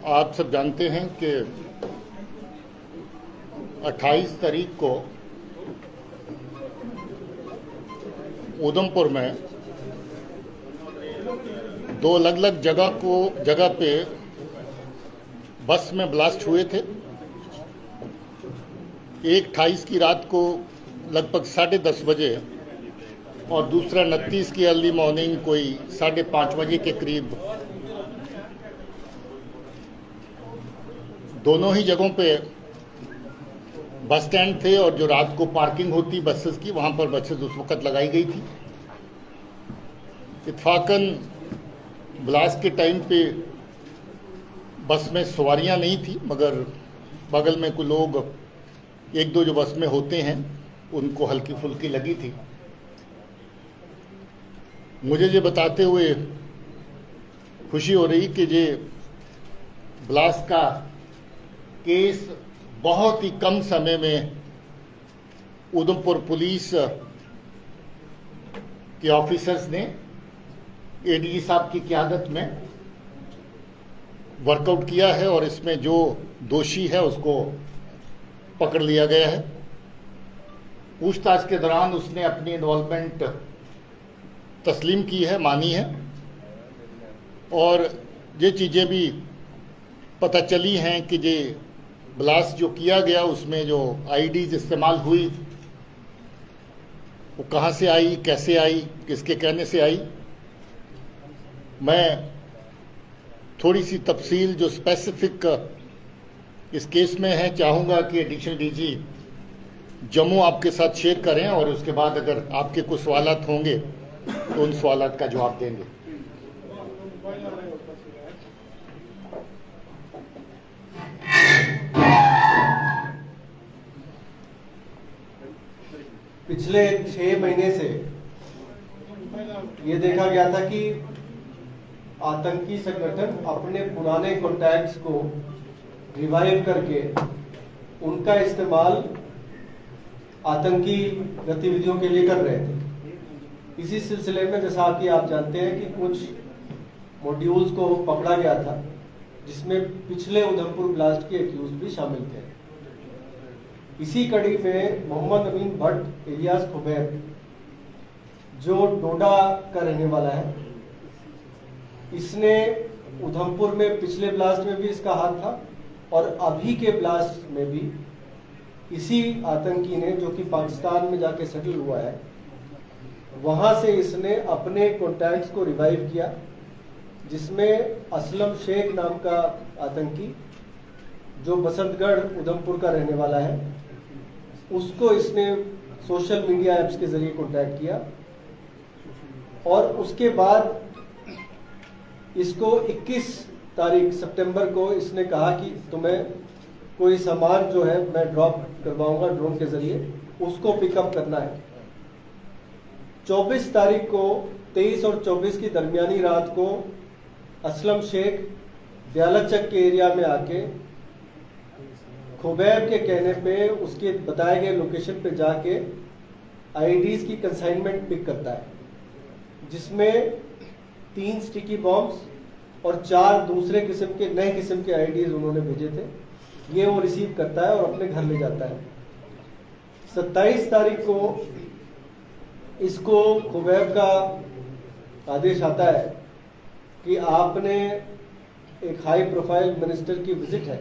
आप सब जानते हैं कि 28 तारीख को उधमपुर में दो अलग अलग जगह पे बस में ब्लास्ट हुए थे। एक 28 की रात को लगभग 10:30 बजे और दूसरा 29 की अर्ली मॉर्निंग कोई 5:30 बजे के करीब। दोनों ही जगहों पे बस स्टैंड थे और जो रात को पार्किंग होती बसेस की, वहां पर बसेस उस वक्त लगाई गई थी। इत्फाकन ब्लास्ट के टाइम पे बस में सवारियां नहीं थी, मगर बगल में कुछ लोग एक दो जो बस में होते हैं उनको हल्की फुल्की लगी थी। मुझे ये बताते हुए खुशी हो रही कि ये ब्लास्ट का केस बहुत ही कम समय में उधमपुर पुलिस के ऑफिसर्स ने एडीजी साहब की क़यादत में वर्कआउट किया है और इसमें जो दोषी है उसको पकड़ लिया गया है। पूछताछ के दौरान उसने अपनी इन्वॉल्वमेंट तस्लीम की है, मानी है, और ये चीज़ें भी पता चली हैं कि ये ब्लास्ट जो किया गया उसमें जो आईडीज इस्तेमाल हुई वो कहाँ से आई, कैसे आई, किसके कहने से आई। मैं थोड़ी सी तफसील जो स्पेसिफिक इस केस में है चाहूँगा कि एडिशनल डीजी जम्मू आपके साथ शेयर करें, और उसके बाद अगर आपके कुछ सवालात होंगे तो उन सवालात का जवाब देंगे। पिछले 6 महीने से ये देखा गया था कि आतंकी संगठन अपने पुराने कॉन्टैक्ट्स को रिवाइव करके उनका इस्तेमाल आतंकी गतिविधियों के लिए कर रहे थे। इसी सिलसिले में जैसा कि आप जानते हैं कि कुछ मॉड्यूल्स को पकड़ा गया था जिसमें पिछले उधमपुर ब्लास्ट के एक्यूज भी शामिल थे। इसी कड़ी में मोहम्मद अमीन भट्ट इलियास खुबैब, जो डोडा का रहने वाला है, इसने उधमपुर में पिछले ब्लास्ट में भी इसका हाथ था और अभी के ब्लास्ट में भी इसी आतंकी ने, जो कि पाकिस्तान में जाके सेटल हुआ है, वहां से इसने अपने कॉन्टैक्ट्स को रिवाइव किया, जिसमें असलम शेख नाम का आतंकी, जो बसंतगढ़ उधमपुर का रहने वाला है, उसको इसने सोशल मीडिया ऐप्स के जरिए कॉन्टैक्ट किया और उसके बाद इसको 21 तारीख सितंबर को इसने कहा कि तुम्हें कोई सामान जो है मैं ड्रॉप करवाऊंगा ड्रोन के जरिए, उसको पिकअप करना है। 24 तारीख को 23 और 24 की दरमियानी रात को असलम शेख दयालचक के एरिया में आके खुबैब के कहने पे उसके बताए गए लोकेशन पे जाके आईडीज की कंसाइनमेंट पिक करता है, जिसमें 3 स्टिकी बॉम्ब्स और 4 दूसरे किस्म के नए किस्म के आईडीज उन्होंने भेजे थे। ये वो रिसीव करता है और अपने घर ले जाता है। 27 तारीख को इसको खुबैब का आदेश आता है कि आपने एक हाई प्रोफाइल मिनिस्टर की विजिट है,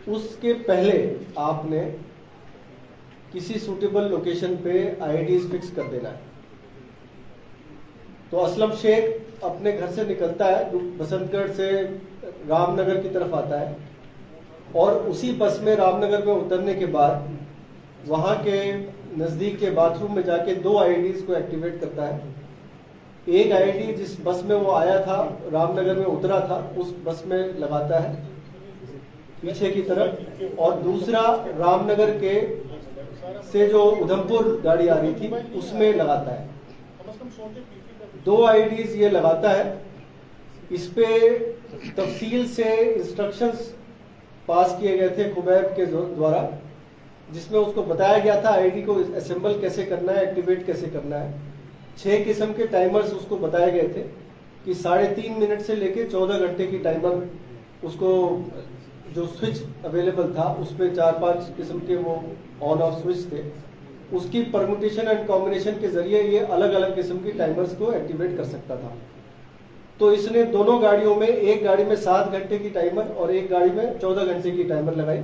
उसके पहले आपने किसी सूटेबल लोकेशन पे आईडीज फिक्स कर देना है। तो असलम शेख अपने घर से निकलता है, बसंतगढ़ से रामनगर की तरफ आता है और उसी बस में रामनगर में उतरने के बाद वहां के नजदीक के बाथरूम में जाके 2 आईडीज को एक्टिवेट करता है। एक आईडी जिस बस में वो आया था, रामनगर में उतरा था, उस बस में लगाता है पीछे की तरफ, और दूसरा रामनगर के से जो उधमपुर गाड़ी आ रही थी उसमें लगाता है। 2 आईडीज ये लगाता है। इस पे तफसील से इंस्ट्रक्शंस पास किए गए थे खुबैब के द्वारा, जिसमें उसको बताया गया था आईडी को असेंबल कैसे करना है, एक्टिवेट कैसे करना है। 6 किस्म के टाइमर्स उसको बताए गए थे कि 3.5 मिनट से लेके 14 घंटे की टाइमर उसको जो स्विच अवेलेबल था उस पर 4-5 किस्म के वो ऑन ऑफ स्विच थे, उसकी परमुटेशन एंड कॉम्बिनेशन के जरिए ये अलग अलग किस्म की टाइमर्स को एक्टिवेट कर सकता था। तो इसने दोनों गाड़ियों में, एक गाड़ी में 7 घंटे की टाइमर और एक गाड़ी में 14 घंटे की टाइमर लगाई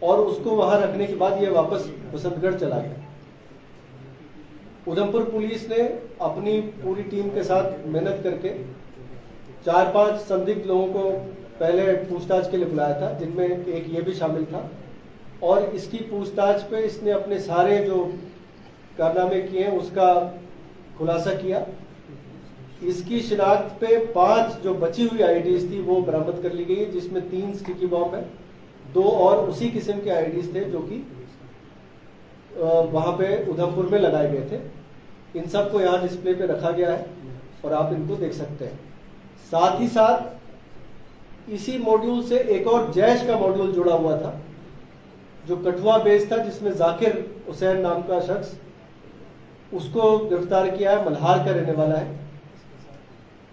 और उसको वहां रखने के बाद ये वापस बसंतगढ़ चला गया। उधमपुर पुलिस ने अपनी पूरी टीम के साथ मेहनत करके 4-5 संदिग्ध लोगों को पहले पूछताछ के लिए बुलाया था, जिनमें एक ये भी शामिल था, और इसकी पूछताछ पे इसने अपने सारे जो कारनामे किए हैं उसका खुलासा किया। इसकी शिनाख्त पे 5 जो बची हुई आईडीज थी वो बरामद कर ली गई है, जिसमें 3 स्टिकी बॉम्ब है, 2 और उसी किस्म के आईडीज थे जो कि वहां पे उधमपुर में लगाए गए थे। इन सब को यहाँ डिस्प्ले पे रखा गया है और आप इनको देख सकते हैं। साथ ही साथ इसी मॉड्यूल से एक और जैश का मॉड्यूल जुड़ा हुआ था जो कठुआ बेस था, जिसमें जाकिर हुसैन नाम का शख्स, उसको गिरफ्तार किया है, मल्हार का रहने वाला है,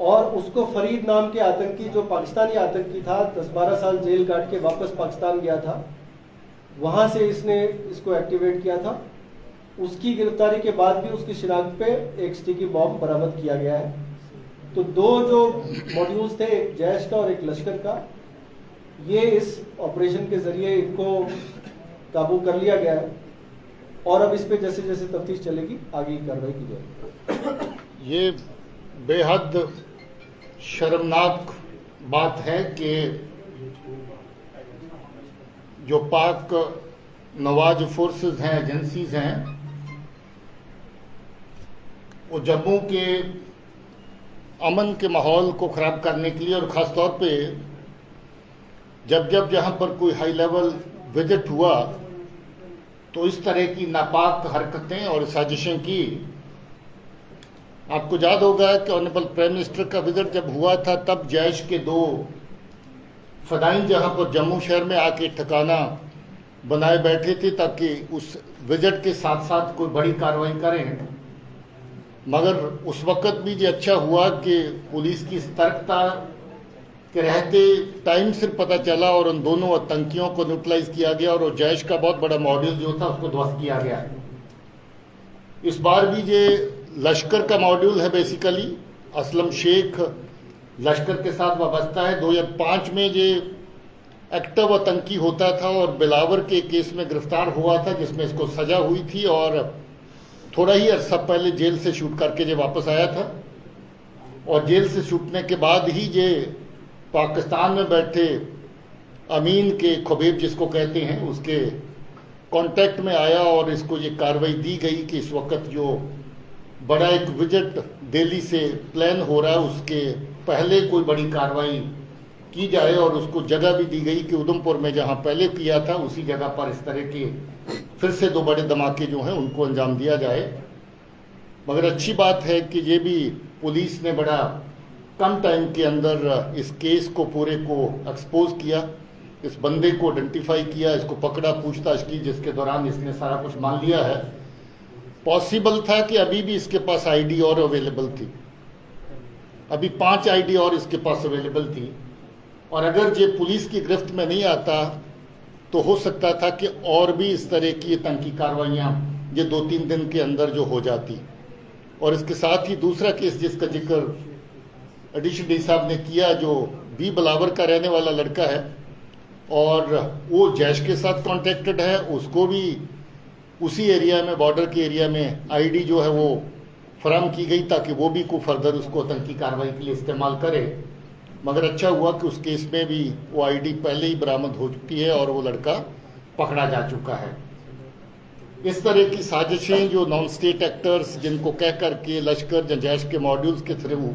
और उसको फरीद नाम के आतंकी जो पाकिस्तानी आतंकी था, 10-12 साल जेल काट के वापस पाकिस्तान गया था, वहां से इसने इसको एक्टिवेट किया था। उसकी गिरफ्तारी के बाद भी उसकी शिनाख्त पे एक स्टिकी बॉम्ब बरामद किया गया है। तो 2 जो मॉड्यूल्स थे, एक जैश का और एक लश्कर का, ये इस ऑपरेशन के जरिए इनको काबू कर लिया गया है और अब इस पे जैसे जैसे तफ्तीश चलेगी आगे की कार्रवाई की जाएगी। ये बेहद शर्मनाक बात है कि जो पाक नवाज फोर्सेस हैं, एजेंसीज हैं, वो जम्मू के अमन के माहौल को खराब करने के लिए और ख़ास तौर पे जब जब जहां पर कोई हाई लेवल विजिट हुआ तो इस तरह की नापाक हरकतें और साजिशें की। आपको याद होगा कि ऑनरेबल प्राइम मिनिस्टर का विजिट जब हुआ था तब जैश के 2 फदाइन जहां पर जम्मू शहर में आके ठिकाना बनाए बैठे थे ताकि उस विजिट के साथ साथ कोई बड़ी कार्रवाई करें, मगर उस वक्त भी ये अच्छा हुआ कि पुलिस की सतर्कता के रहते टाइम से पता चला और उन दोनों आतंकियों को न्यूट्रलाइज किया गया और जैश का बहुत बड़ा मॉड्यूल जो था उसको ध्वस्त किया गया। इस बार भी ये लश्कर का मॉड्यूल है, बेसिकली असलम शेख लश्कर के साथ वाबस्ता है। 2005 में ये एक्टिव आतंकी होता था और बिलावर के केस में गिरफ्तार हुआ था जिसमें इसको सजा हुई थी और थोड़ा ही अरसा पहले जेल से शूट करके ये वापस आया था और जेल से छूटने के बाद ही ये पाकिस्तान में बैठे अमीन के खुबैब जिसको कहते हैं उसके कांटेक्ट में आया और इसको ये कार्रवाई दी गई कि इस वक्त जो बड़ा एक विजिट दिल्ली से प्लान हो रहा है उसके पहले कोई बड़ी कार्रवाई की जाए और उसको जगह भी दी गई कि उधमपुर में जहां पहले किया था उसी जगह पर इस तरह के फिर से 2 बड़े धमाके जो हैं उनको अंजाम दिया जाए। मगर अच्छी बात है कि ये भी पुलिस ने बड़ा कम टाइम के अंदर इस केस को पूरे को एक्सपोज किया, इस बंदे को आइडेंटिफाई किया, इसको पकड़ा, पूछताछ की, जिसके दौरान इसने सारा कुछ मान लिया है। पॉसिबल था कि अभी भी इसके पास आईडी और अवेलेबल थी, अभी 5 आईडी और इसके पास अवेलेबल थी और अगर ये पुलिस की गिरफ्त में नहीं आता तो हो सकता था कि और भी इस तरह की आतंकी कार्रवाइयाँ ये 2-3 दिन के अंदर जो हो जाती। और इसके साथ ही दूसरा केस जिसका जिक्र एडिशनल डी साहब ने किया, जो बी बिलावर का रहने वाला लड़का है और वो जैश के साथ कॉन्टेक्टेड है, उसको भी उसी एरिया में, बॉर्डर के एरिया में आईडी जो है वो फराहम की गई ताकि वो भी को फर्दर उसको आतंकी कार्रवाई के लिए इस्तेमाल करे। मगर अच्छा हुआ कि उस केस में भी वो आईडी पहले ही बरामद हो चुकी है और वो लड़का पकड़ा जा चुका है। इस तरह की साजिशें जो नॉन स्टेट एक्टर्स जिनको कह करके लश्कर या जैश के मॉड्यूल्स के थ्रू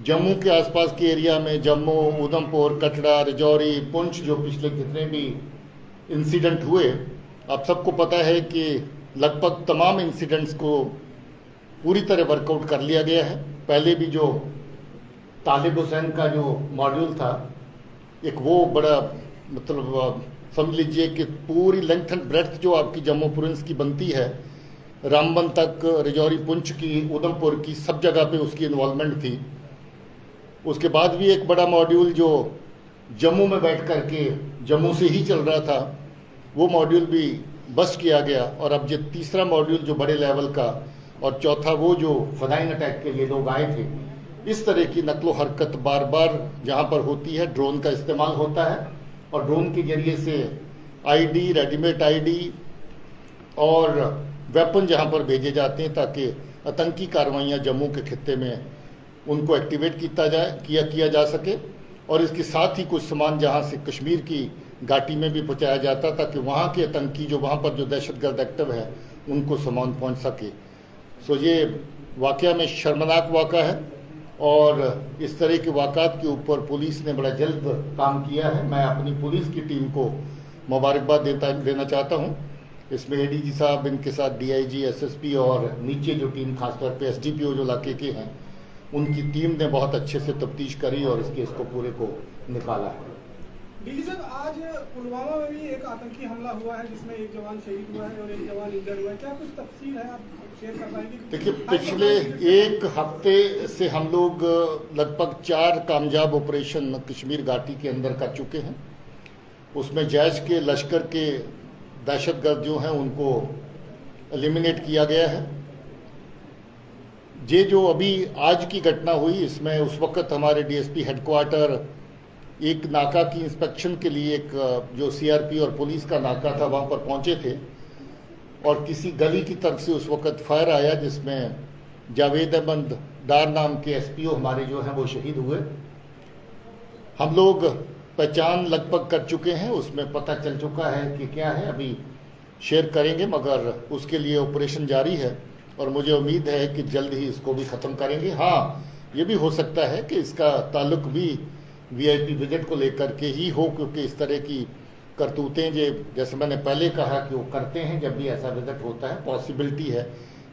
जम्मू के आसपास के एरिया में, जम्मू, उधमपुर, कटरा, राजौरी, पुंछ, जो पिछले जितने भी इंसिडेंट हुए, आप सबको पता है कि लगभग तमाम इंसिडेंट्स को पूरी तरह वर्कआउट कर लिया गया है। पहले भी जो तालिब हुसैन का जो मॉड्यूल था, एक वो बड़ा मतलब समझ लीजिए कि पूरी लेंथ एंड ब्रेड्थ जो आपकी जम्मू प्रोविंस की बनती है, रामबन तक, राजौरी, पुंछ की, उधमपुर की, सब जगह पे उसकी इन्वॉल्वमेंट थी। उसके बाद भी एक बड़ा मॉड्यूल जो जम्मू में बैठ कर के जम्मू से ही चल रहा था, वो मॉड्यूल भी बस्ट किया गया। और अब ये तीसरा मॉड्यूल जो बड़े लेवल का, और चौथा वो जो फदाइन अटैक के लिए लोग आए थे। इस तरह की नकलो हरकत बार बार जहाँ पर होती है, ड्रोन का इस्तेमाल होता है और ड्रोन के जरिए से आईडी, रेडीमेड आईडी और वेपन जहाँ पर भेजे जाते हैं ताकि आतंकी कार्रवाइयाँ जम्मू के खित्ते में उनको एक्टिवेट किया जा सके। और इसके साथ ही कुछ सामान जहाँ से कश्मीर की घाटी में भी पहुँचाया जाता ताकि वहाँ के आतंकी जो वहाँ पर जो दहशतगर्द एक्टिव है उनको सामान पहुँच सके। सो ये वाक़या में शर्मनाक वाक़ा है और इस तरह के वाक़ात के ऊपर पुलिस ने बड़ा जल्द काम किया है। मैं अपनी पुलिस की टीम को मुबारकबाद देना चाहता हूँ। इसमें एडीजी साहब, इनके साथ डीआईजी, एसएसपी और नीचे जो टीम खासतौर पे एसडीपीओ जो इलाके के हैं, उनकी टीम ने बहुत अच्छे से तफ्तीश करी और इस केस को पूरे को निकाला है। डीजी साहब, आज पुलवामा में भी एक आतंकी हमला हुआ है जिसमें एक जवान शहीद हुआ है और एक जवान इंजर्ड हुआ है, क्या कुछ तफसील है आप शेयर कर पाएंगे? देखिए, पिछले एक हफ्ते से हम लोग लगभग 4 कामयाब ऑपरेशन कश्मीर घाटी के अंदर कर चुके हैं। उसमें जैश के, लश्कर के दहशतगर्द जो हैं उनको एलिमिनेट किया गया है। ये जो अभी आज की घटना हुई, इसमें उस वक्त हमारे डीएसपी हेडक्वार्टर एक नाका की इंस्पेक्शन के लिए, एक जो सीआरपी और पुलिस का नाका था वहाँ पर पहुँचे थे और किसी गली की तरफ से उस वक्त फायर आया जिसमें जावेद अहमद डार नाम के एसपीओ हमारे जो हैं वो शहीद हुए। हम लोग पहचान लगभग कर चुके हैं, उसमें पता चल चुका है कि क्या है, अभी शेयर करेंगे, मगर उसके लिए ऑपरेशन जारी है और मुझे उम्मीद है कि जल्द ही इसको भी ख़त्म करेंगे। हाँ, ये भी हो सकता है कि इसका ताल्लुक भी वीआईपी विजिट को लेकर के ही हो, क्योंकि इस तरह की करतूतें जैसे मैंने पहले कहा कि वो करते हैं जब भी ऐसा विजिट होता है, पॉसिबिलिटी है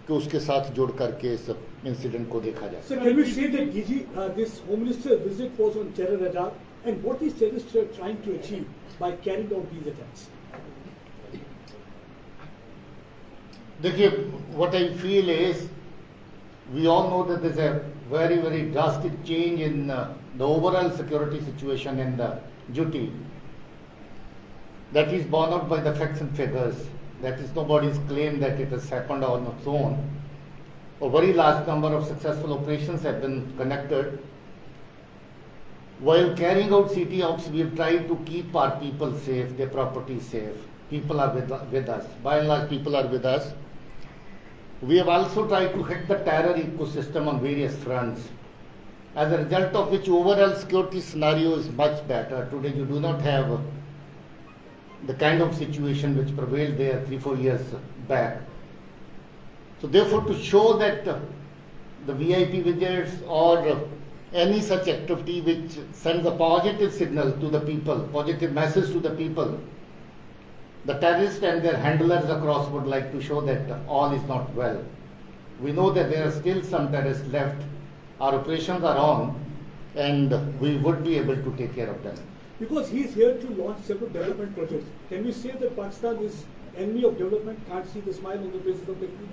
कि उसके साथ जोड़ करके इस इंसिडेंट को देखा जाए। So can we say that DG, this Home Minister visit was on terror radar, and what is terrorists are trying to achieve by carrying out these attacks? देखिए, what I feel is we all know that there's a very, very drastic change in the overall security situation in the duty. That is borne out by the facts and figures. That is nobody's claim that it has happened on its own. A very large number of successful operations have been conducted. While carrying out CT ops, we have tried to keep our people safe, their property safe. People are with us. By and large, people are with us. We have also tried to hit the terror ecosystem on various fronts. As a result of which, overall security scenario is much better. Today, you do not have the kind of situation which prevailed there 3-4 years back. So therefore, to show that the VIP visits or any such activity which sends a positive signal to the people, positive message to the people, the terrorists and their handlers across would like to show that all is not well. We know that there are still some terrorists left. Our operations are on and we would be able to take care of them. Because he is here to launch several development projects. Can we say that Pakistan is enemy of development? Can't see the smile on the faces of the people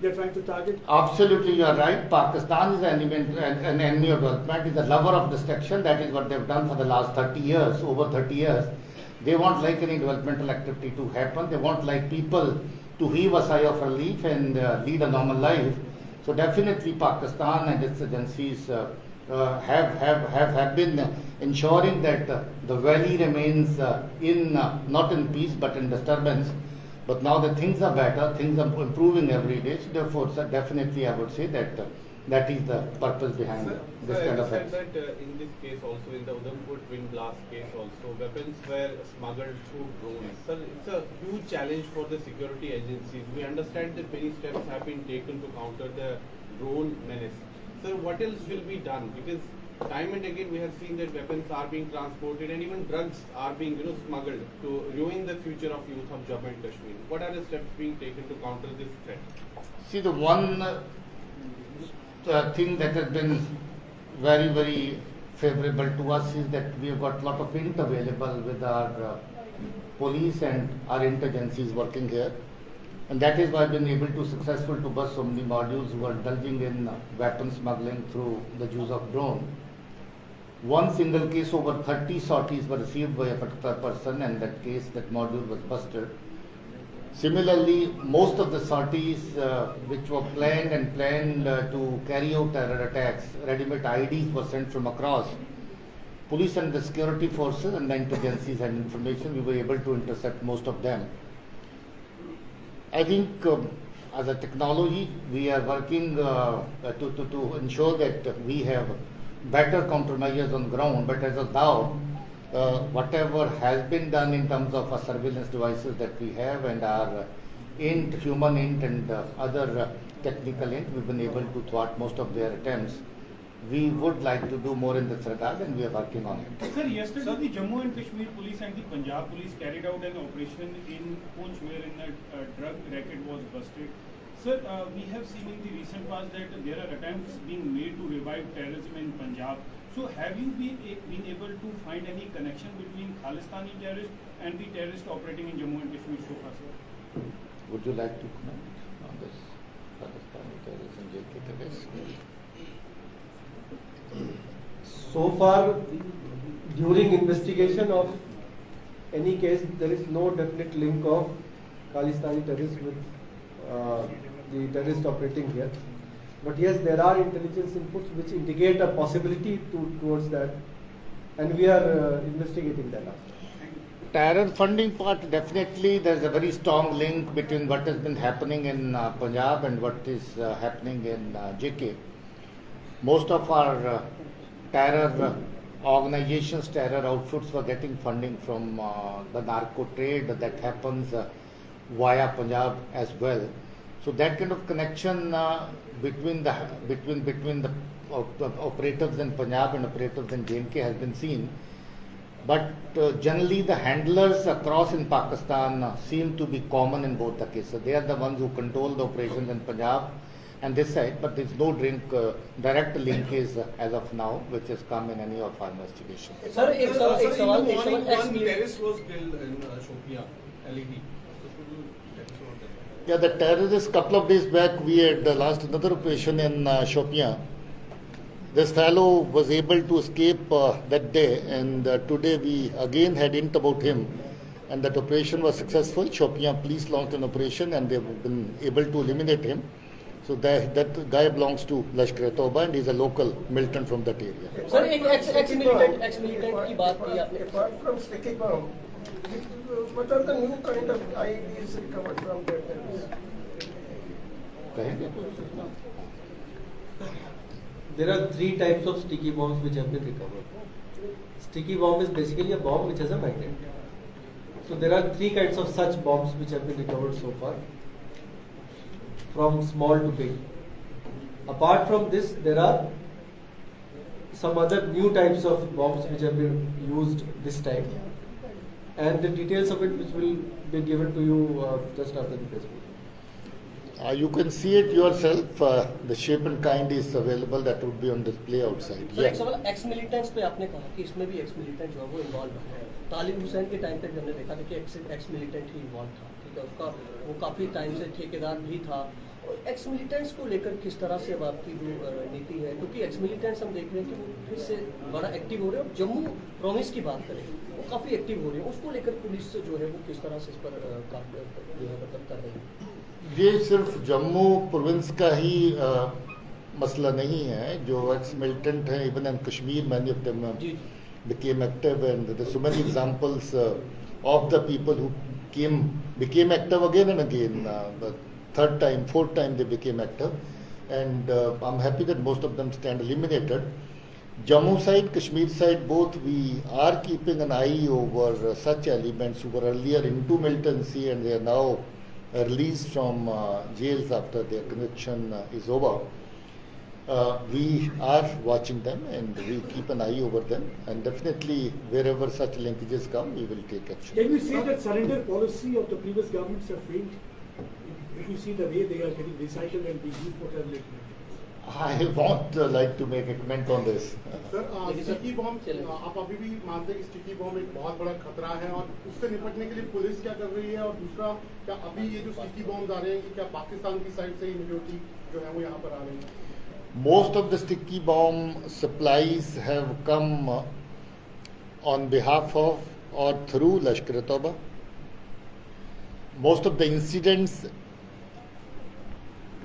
they're trying to target? Absolutely, you are right. Pakistan is an enemy of development, is a lover of destruction. That is what they've done for the last 30 years, over 30 years. They won't like any developmental activity to happen. They won't like people to heave a sigh of relief and lead a normal life. So definitely Pakistan and its agencies have been ensuring that the valley remains not in peace but in disturbance. But now that things are better, things are improving every day. So therefore, definitely I would say that that is the purpose behind this kind of acts. That in this case also, in the Udhampur twin blast case also, weapons were smuggled through drones. Sir, it's a huge challenge for the security agencies. We understand that many steps have been taken to counter the drone menace. Sir, what else will be done? Because time and again we have seen that weapons are being transported and even drugs are being smuggled to ruin the future of youth of Jammu and Kashmir. What are the steps being taken to counter this threat? See, the one thing that has been very, very favorable to us is that we have got a lot of int available with our police and our intelligence working here. And that is why I've been able to successful to bust so many modules who are indulging in weapon smuggling through the use of drone. One single case, over 30 sorties were received by a particular person, and that case, that module was busted. Similarly, most of the sorties which were planned to carry out terror attacks, ready-made IDs were sent from across. Police and the security forces and the intelligences and information, we were able to intercept most of them. I think as a technology, we are working to ensure that we have better countermeasures on ground, but as of now, whatever has been done in terms of our surveillance devices that we have and our human int and other technical int, we've been able to thwart most of their attempts. We would like to do more in this regard, and we are working on it. Sir, yesterday the Jammu and Kashmir police and the Punjab police carried out an operation in Poonch wherein a drug racket was busted. Sir, we have seen in the recent past that there are attempts being made to revive terrorism in Punjab. So have you been able to find any connection between Khalistani terrorists and the terrorists operating in Jammu and Kashmir so far, sir? Would you like to comment on this Pakistani terrorists and JK terrorists? So far, during investigation of any case, there is no definite link of Khalistani terrorists with the terrorist operating here. But yes, there are intelligence inputs which indicate a possibility towards that, and we are investigating that. Terror funding part, definitely there's a very strong link between what has been happening in Punjab and what is happening in JK. Most of our terror organizations, terror outfits were getting funding from the narco trade that happens via Punjab as well. So that kind of connection between the operatives in Punjab and operatives in J&K has been seen. But generally the handlers across in Pakistan seem to be common in both the cases. They are the ones who control the operations in Punjab and this side, but there is no direct linkage as of now which has come in any of our investigations. Sir, एक सवाल One terrorist was killed in Shopian, LED. Yeah, the terrorists, couple of days back, we had launched another operation in Shopian. This fellow was able to escape that day, and today we again had int about him, and that operation was successful. Shopian police launched an operation, and they've been able to eliminate him. So that guy belongs to Lashkar-e-Toba, and he's a local militant from that area. Sir, एक ex-militant की बात की आपने. Apart from sticky bomb, what are the new kind of IEDs recovered from that terrorist? कहेंगे? There are 3 types of sticky bombs which have been recovered. Sticky bomb is basically a bomb which has a magnet. So there are 3 kinds of such bombs which have been recovered so far, from small to big. Apart from this, there are some other new types of bombs which have been used this time, and the details of it which will be given to you just after the press meeting. You can see it yourself. The shape and kind is available. That would be on display outside. Sir एक सवाल ex-militants पे आपने कहा कि इसमें भी ex-militant जो है वो involved है. तालिब हुसैन के टाइम पे हमने देखा था कि ex-militant ही involved था. ठीक है, उसका वो काफी टाइम से ठेकेदार भी था. एक्स-मिलिटेंट्स को लेकर किस तरह से अब आपकी जो रणनीति है, क्योंकि एक्स-मिलिटेंट्स हम देख रहे हैं कि वो फिर से बड़ा एक्टिव हो रहे हैं. और जम्मू प्रोविंस की बात करें, वो काफ़ी एक्टिव हो रहे हैं. उसको लेकर पुलिस जो है वो किस तरह से इस पर जो है मतलब कर रही है. ये सिर्फ जम्मू प्रोविंस का ही मसला नहीं है. जो एक्स मिलिटेंट हैं, even in Kashmir, many of them became active, and there's so many examples of the people who became active again and again. The third time, fourth time they became active, and I'm happy that most of them stand eliminated. Jammu side, Kashmir side, both we are keeping an eye over such elements who were earlier into militancy and they are now released from jails after their conviction is over. We are watching them and we keep an eye over them, and definitely wherever such linkages come, we will take action. Can we say that surrender policy of the previous governments have failed? If you see the way they are getting recycled and being used for terror. I won't like to make a comment on this. Sir लेकिन sir, sticky bomb चलें। आप अभी भी मानते हैं कि sticky bomb एक बहुत बड़ा खतरा है और उससे निपटने के लिए पुलिस क्या कर रही है, और दूसरा क्या अभी ये जो स्टिकी बॉम्ब आ रहे हैं कि क्या पाकिस्तान की साइड से ही मेजोरिटी जो है वो यहाँ पर आ रही है? Most of the sticky bomb supplies have come on behalf of or through Lashkar-e-Taiba. Most of the incidents,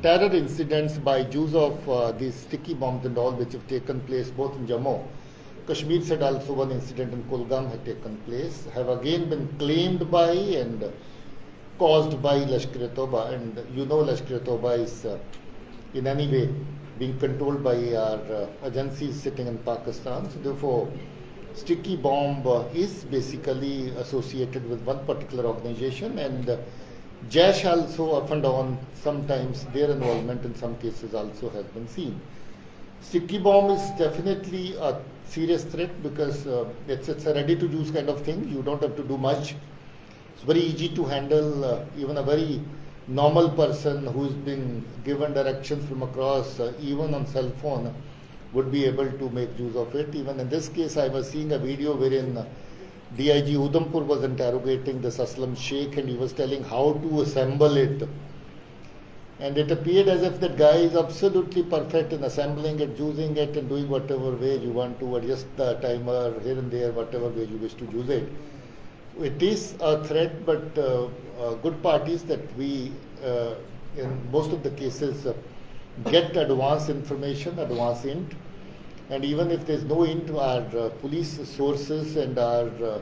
terror incidents by use of these sticky bombs and all, which have taken place both in Jammu, Kashmir said also one incident in Kulgam had taken place, have again been claimed by and caused by Lashkar-e-Taiba. And you know Lashkar-e-Taiba is in any way being controlled by our agencies sitting in Pakistan. So therefore, sticky bomb is basically associated with one particular organization, and Jaish also up and down, sometimes their involvement in some cases also has been seen. Sticky bomb is definitely a serious threat because it's a ready to use kind of thing. You don't have to do much. It's very easy to handle. Even a very normal person who's been given directions from across, even on cell phone, would be able to make use of it. Even in this case, I was seeing a video wherein DIG Udhampur was interrogating this Aslam Sheikh, and he was telling how to assemble it. And it appeared as if that guy is absolutely perfect in assembling it, using it, and doing whatever way you want to adjust the timer here and there, whatever way you wish to use it. It is a threat, but good part is that we, in most of the cases, get advance information, advance int, and even if there is no int, our police sources and our